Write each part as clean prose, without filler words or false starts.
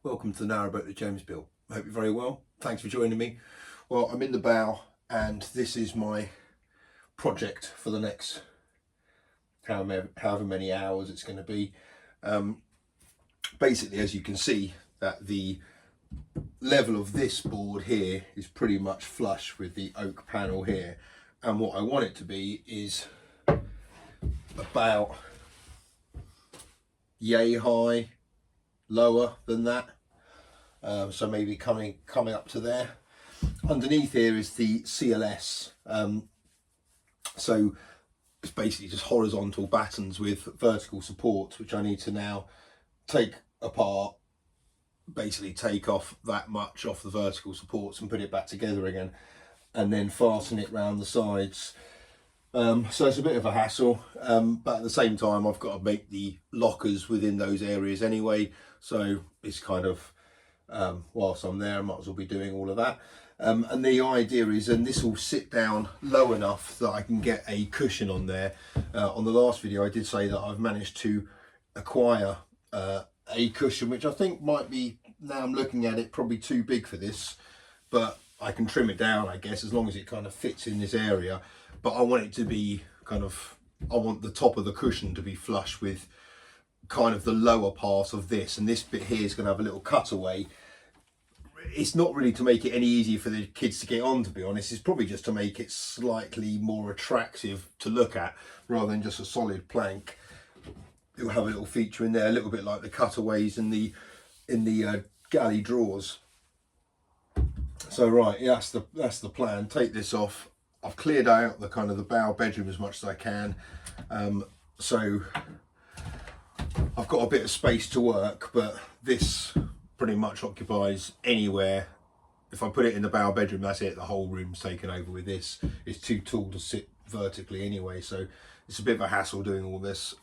Welcome to the Narrowboat that James built. I hope you're very well. Thanks for joining me. Well, I'm in the bow and this is my project for the next however many hours it's going to be. Basically, as you can see, that the level of this board here is pretty much flush with the oak panel here, and what I want it to be is about yay high, lower than that, so maybe coming up to there. Underneath here is the CLS, so it's basically just horizontal battens with vertical supports, which I need to now take apart, basically take off that much off the vertical supports and put it back together again, and then fasten it round the sides. So it's a bit of a hassle, but at the same time I've got to make the lockers within those areas anyway, so it's kind of, whilst I'm there I might as well be doing all of that. And the idea is, and this will sit down low enough that I can get a cushion on there. On the last video I did say that I've managed to acquire a cushion, which I think might be, now I'm looking at it, probably too big for this, but I can trim it down, I guess, as long as it kind of fits in this area. But I want it to be kind of, I want the top of the cushion to be flush with kind of the lower part of this, and this bit here is going to have a little cutaway. It's not really to make it any easier for the kids to get on, to be honest. It's probably just to make it slightly more attractive to look at rather than just a solid plank. It'll have a little feature in there, a little bit like the cutaways in the galley drawers. So right, yeah, that's the plan. Take this off. I've cleared out the kind of the bow bedroom as much as I can, so I've got a bit of space to work, but this pretty much occupies anywhere. If I put it in the bow bedroom, that's it, the whole room's taken over with this. It's too tall to sit vertically anyway, so it's a bit of a hassle doing all this,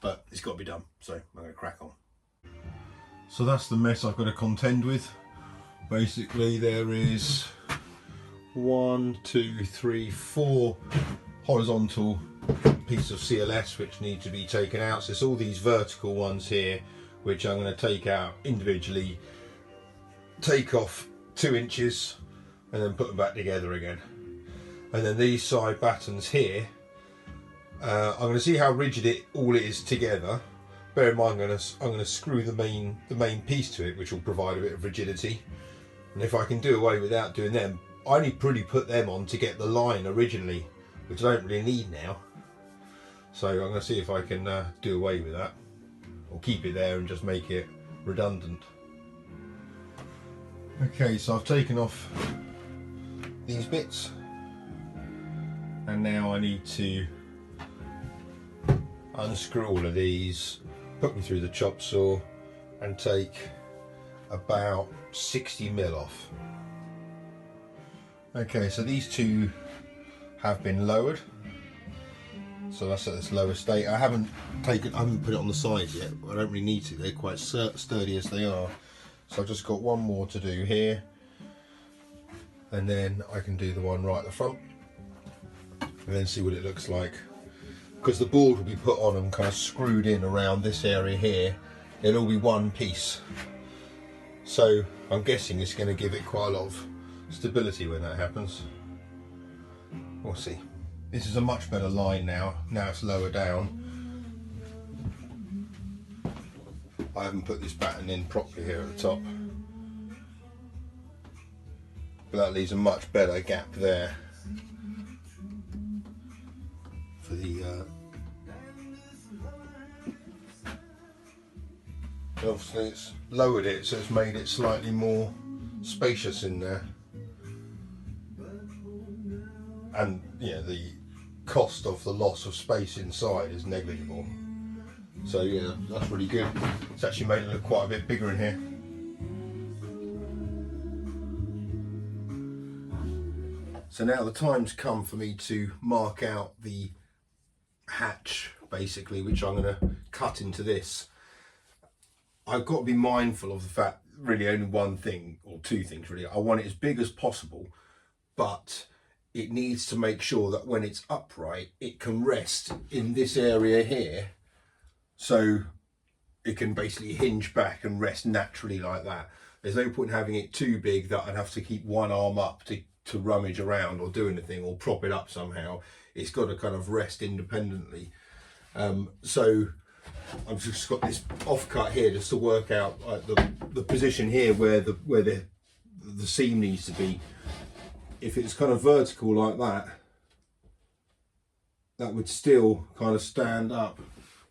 but it's got to be done, so I'm going to crack on. So that's the mess I've got to contend with. Basically there is 1, 2, 3, 4 horizontal pieces of CLS which need to be taken out. So it's all these vertical ones here which I'm going to take out individually, take off 2 inches and then put them back together again. And then these side battens here, I'm going to see how rigid it all is together. Bear in mind, I'm going to screw the main piece to it, which will provide a bit of rigidity. And if I can do away without doing them, I only pretty put them on to get the line originally, which I don't really need now. So I'm going to see if I can do away with that, or keep it there and just make it redundant. Okay, so I've taken off these bits, and now I need to unscrew all of these, put them through the chop saw, and take about 60mm off. Okay, so these two have been lowered, so that's at this lower state. I haven't put it on the sides yet. I don't really need to, they're quite sturdy as they are. So I've just got one more to do here, and then I can do the one right at the front and then see what it looks like. Because the board will be put on and kind of screwed in around this area here, it'll all be one piece. So I'm guessing it's going to give it quite a lot of stability when that happens. We'll see. This is a much better line now it's lower down. I haven't put this batten in properly here at the top, but that leaves a much better gap there for the obviously it's lowered it, so it's made it slightly more spacious in there, and yeah, the cost of the loss of space inside is negligible. So yeah, that's really good. It's actually made it look quite a bit bigger in here. So now the time's come for me to mark out the hatch, basically, which I'm going to cut into this. I've got to be mindful of the fact, really only one thing, or two things really. I want it as big as possible, but it needs to make sure that when it's upright, it can rest in this area here. So it can basically hinge back and rest naturally like that. There's no point in having it too big that I'd have to keep one arm up to rummage around or do anything or prop it up somehow. It's got to kind of rest independently. So I've just got this offcut here just to work out the position here where the seam needs to be. If it's kind of vertical like that, that would still kind of stand up.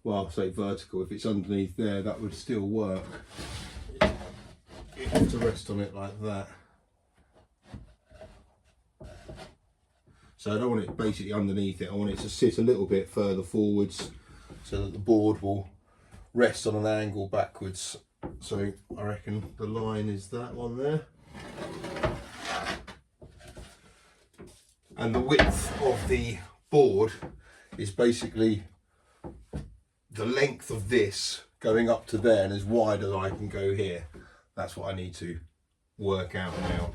Well, say vertical, if it's underneath there, that would still work. You have to rest on it like that. So I don't want it basically underneath it, I want it to sit a little bit further forwards so that the board will rest on an angle backwards. So I reckon the line is that one there. And the width of the board is basically the length of this going up to there and as wide as I can go here. That's what I need to work out now.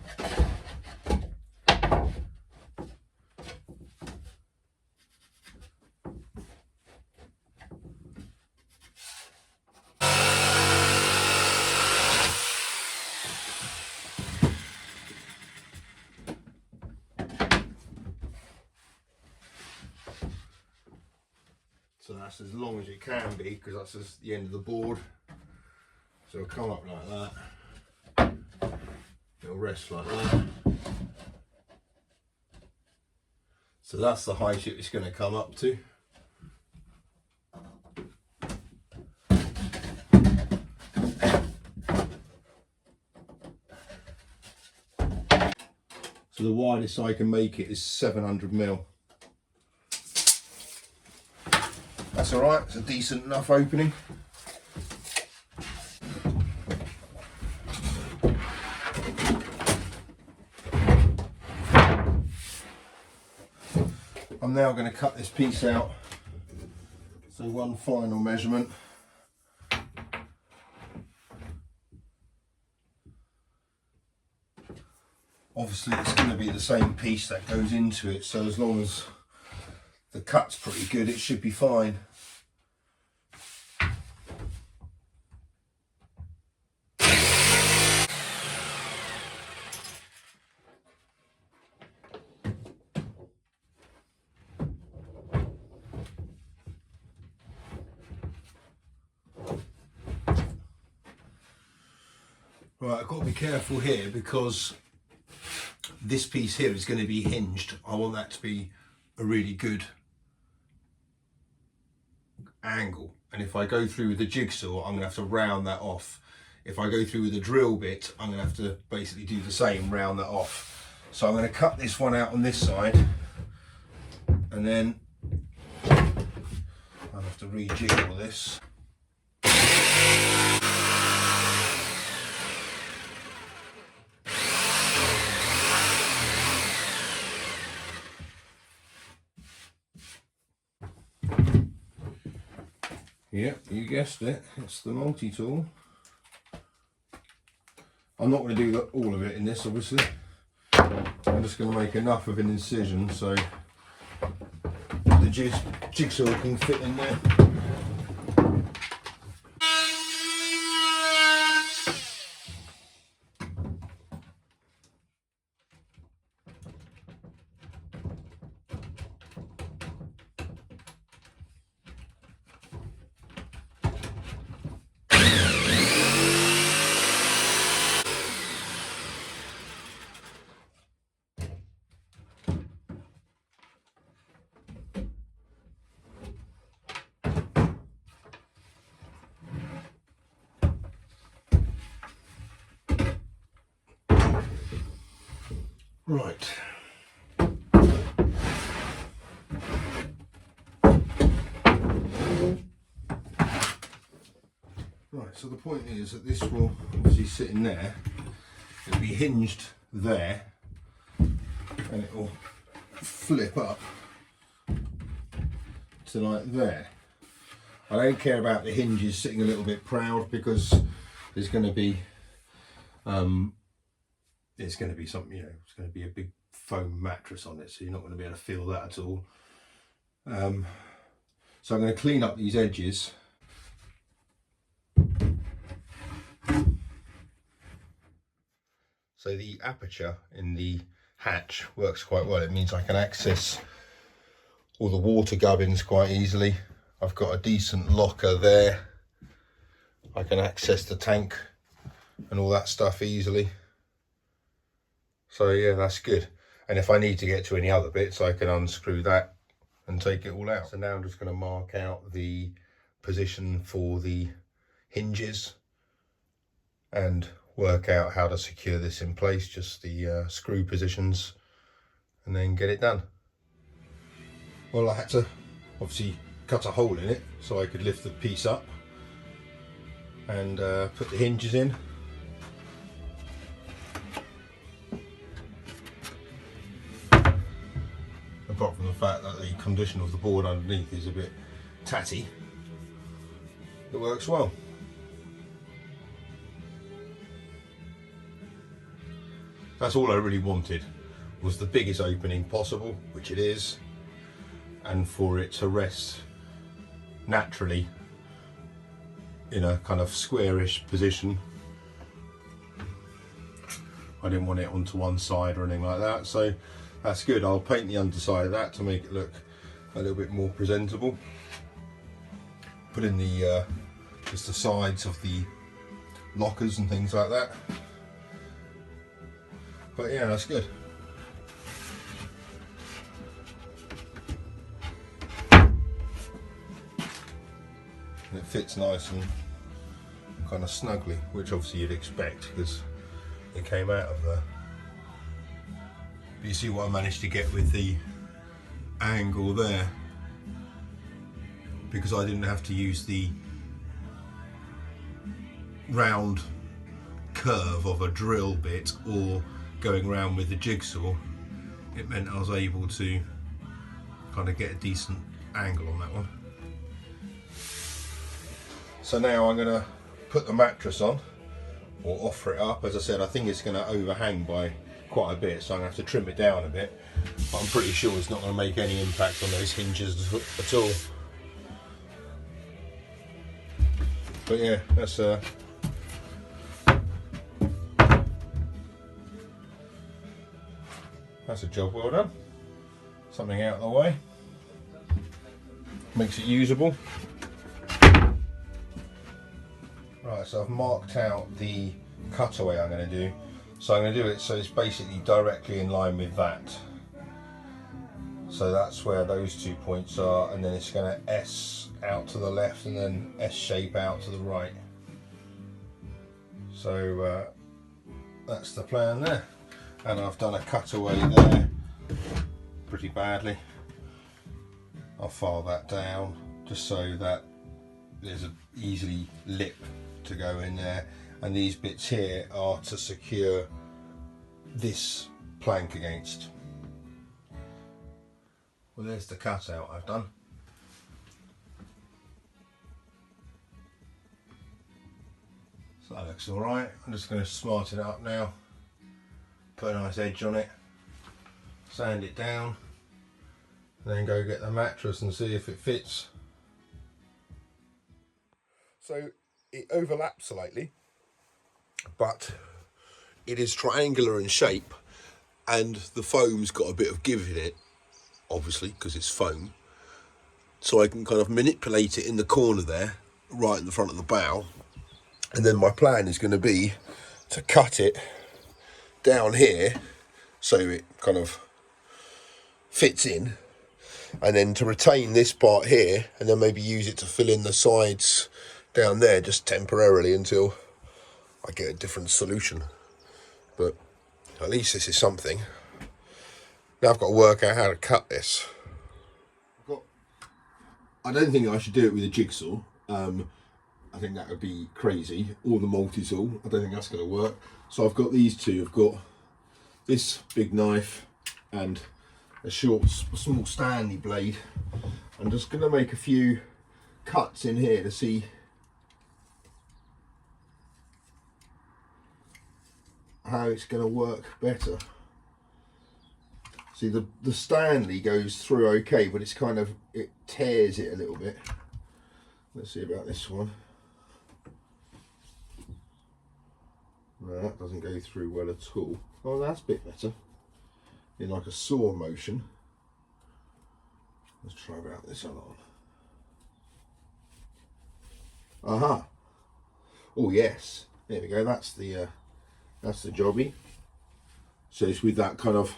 So that's as long as it can be, because that's just the end of the board. So it'll come up like that. It'll rest like that. So that's the height it's going to come up to. So the widest I can make it is 700mm. That's all right, it's a decent enough opening. I'm now going to cut this piece out. So one final measurement. Obviously it's going to be the same piece that goes into it, so as long as the cut's pretty good, it should be fine. Right, I've got to be careful here because this piece here is going to be hinged. I want that to be a really good angle, and if I go through with the jigsaw I'm going to have to round that off. If I go through with a drill bit I'm going to have to basically do the same, round that off. So I'm going to cut this one out on this side and then I'll have to rejig all this. Yep, you guessed it, it's the multi-tool. I'm not going to do all of it in this, obviously. I'm just going to make enough of an incision so the jigsaw can fit in there. Right. Right, so the point is that this will obviously sit in there, it'll be hinged there, and it will flip up to like there. I don't care about the hinges sitting a little bit proud because there's going to be it's going to be something, you know, it's going to be a big foam mattress on it, so you're not going to be able to feel that at all. So I'm going to clean up these edges. So the aperture in the hatch works quite well. It means I can access all the water gubbins quite easily. I've got a decent locker there. I can access the tank and all that stuff easily. So yeah, that's good. And if I need to get to any other bits, I can unscrew that and take it all out. So now I'm just going to mark out the position for the hinges and work out how to secure this in place, just the screw positions, and then get it done. Well, I had to obviously cut a hole in it so I could lift the piece up and put the hinges in. Apart from the fact that the condition of the board underneath is a bit tatty, it works well. That's all I really wanted, was the biggest opening possible, which it is, and for it to rest naturally in a kind of squarish position. I didn't want it onto one side or anything like that, so that's good. I'll paint the underside of that to make it look a little bit more presentable. Put in the just the sides of the lockers and things like that. But yeah, that's good. And it fits nice and kind of snugly, which obviously you'd expect because it came out of there. But you see what I managed to get with the angle there, because I didn't have to use the round curve of a drill bit or going around with the jigsaw. It meant I was able to kind of get a decent angle on that one. So now I'm going to put the mattress on, or offer it up. As I said, I think it's going to overhang by quite a bit, so I'm going to have to trim it down a bit, but I'm pretty sure it's not going to make any impact on those hinges at all. But yeah, that's a job well done. Something out of the way, makes it usable. Right, so I've marked out the cutaway I'm going to do. So I'm going to do it so it's basically directly in line with that. So that's where those 2 points are, and then it's going to S out to the left and then S shape out to the right. So that's the plan there. And I've done a cutaway there pretty badly. I'll file that down just so that there's an easily lip to go in there, and these bits here are to secure this plank against. Well, there's the cutout I've done. So that looks alright. I'm just going to smarten it up now, put a nice edge on it, sand it down, and then go get the mattress and see if it fits. So it overlaps slightly, but it is triangular in shape, and the foam's got a bit of give in it, obviously, because it's foam. So I can kind of manipulate it in the corner there, right in the front of the bow, and then my plan is going to be to cut it down here so it kind of fits in, and then to retain this part here, and then maybe use it to fill in the sides down there just temporarily until I get a different solution. But at least this is something. Now I've got to work out how to cut this. I don't think I should do it with a jigsaw. I think that would be crazy, or the multi-tool. I don't think that's going to work. So I've got these two. I've got this big knife and a small Stanley blade. I'm just going to make a few cuts in here to see how it's going to work better. See, the Stanley goes through okay, but it's kind of, it tears it a little bit. Let's see about this one. No, that doesn't go through well at all. Oh, that's a bit better. In like a saw motion. Let's try about this other one. Aha! Oh yes, there we go. That's the jobby. So it's with that kind of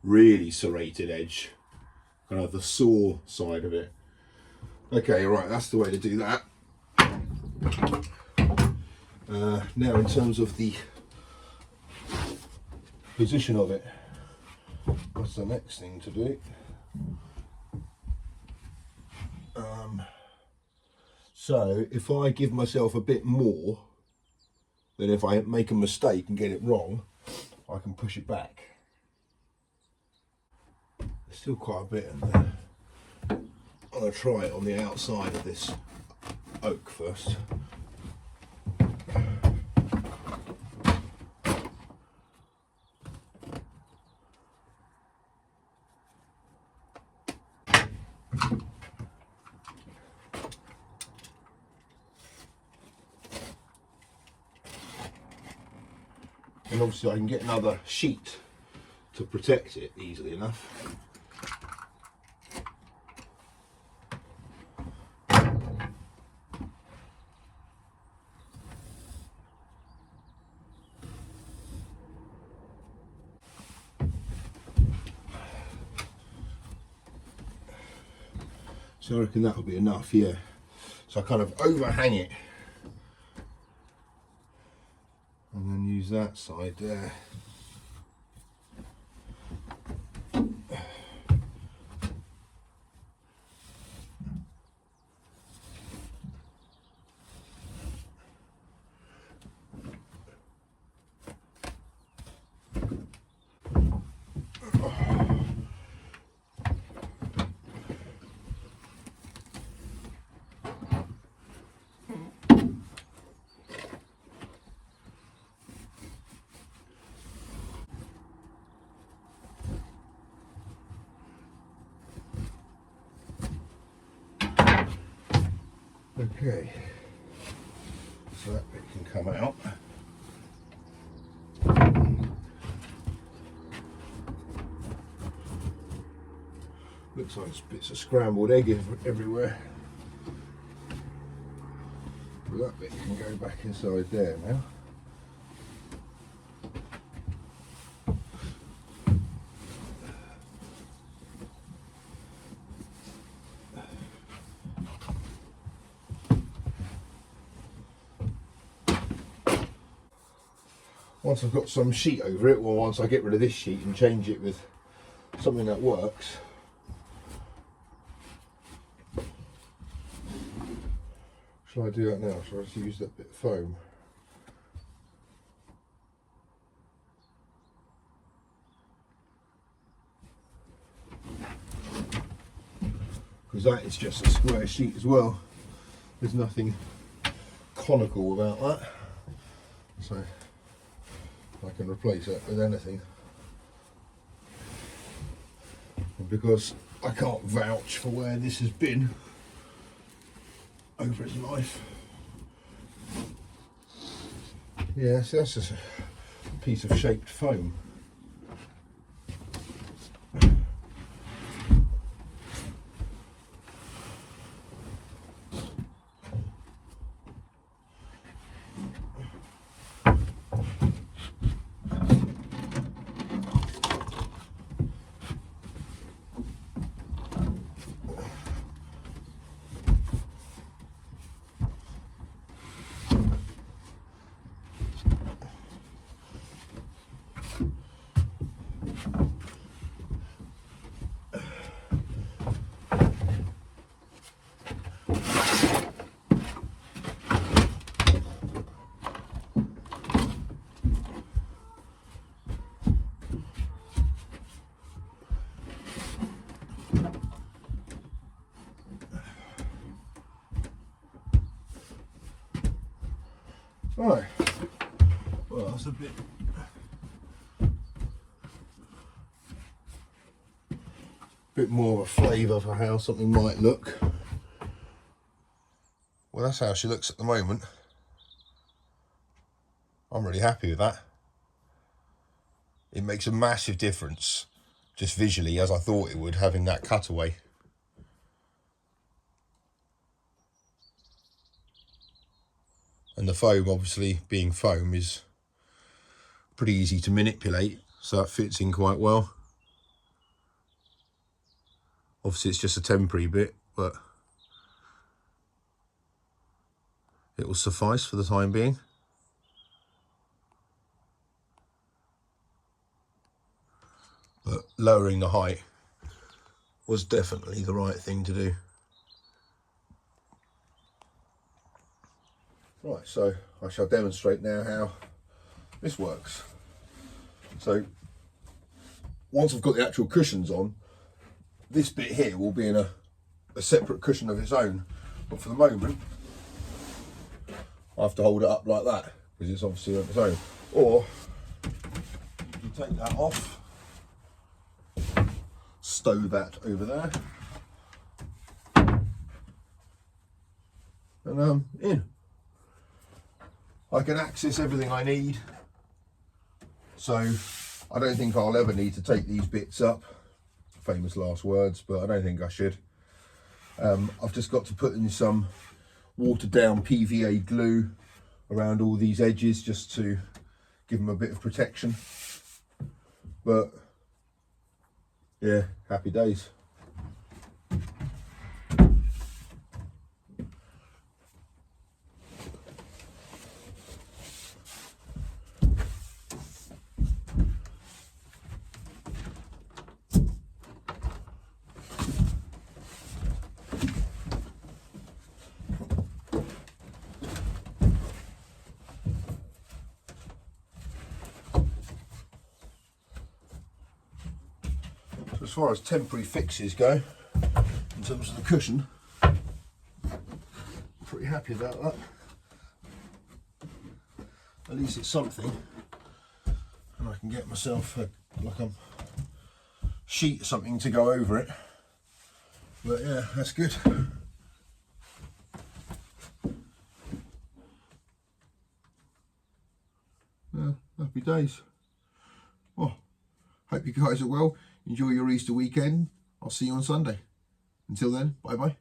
really serrated edge, kind of the saw side of it. Okay, right, that's the way to do that. Now in terms of the position of it, what's the next thing to do? So if I give myself a bit more, then if I make a mistake and get it wrong, I can push it back. There's still quite a bit in there. I'm going to try it on the outside of this oak first. And obviously I can get another sheet to protect it easily enough. So I reckon that'll be enough, yeah. So I kind of overhang it and then use that side there. Okay, so that bit can come out. Looks like there's bits of scrambled egg everywhere. But that bit can go back inside there now. Once I've got some sheet over it, or once I get rid of this sheet and change it with something that works, shall I do that now? Shall I just use that bit of foam? Because that is just a square sheet as well. There's nothing conical about that. So I can replace it with anything. And because I can't vouch for where this has been over its life. Yeah, so that's just a piece of shaped foam. Right, well that's a bit more of a flavour for how something might look. Well, that's how she looks at the moment. I'm really happy with that. It makes a massive difference, just visually, as I thought it would, having that cutaway. And the foam, obviously being foam, is pretty easy to manipulate, so that fits in quite well. Obviously it's just a temporary bit, but it will suffice for the time being. But lowering the height was definitely the right thing to do. Right, so I shall demonstrate now how this works. So once I've got the actual cushions on, this bit here will be in a separate cushion of its own. But for the moment, I have to hold it up like that, because it's obviously on its own. Or you take that off, stow that over there, and in. I can access everything I need, so I don't think I'll ever need to take these bits up. Famous last words, but I don't think I should. I've just got to put in some watered down PVA glue around all these edges just to give them a bit of protection. But yeah, happy days. As far as temporary fixes go, in terms of the cushion, I'm pretty happy about that. At least it's something, and I can get myself like a sheet or something to go over it. But yeah, that's good. Yeah, happy days. Well, hope you guys are well. Enjoy your Easter weekend. I'll see you on Sunday. Until then, bye bye.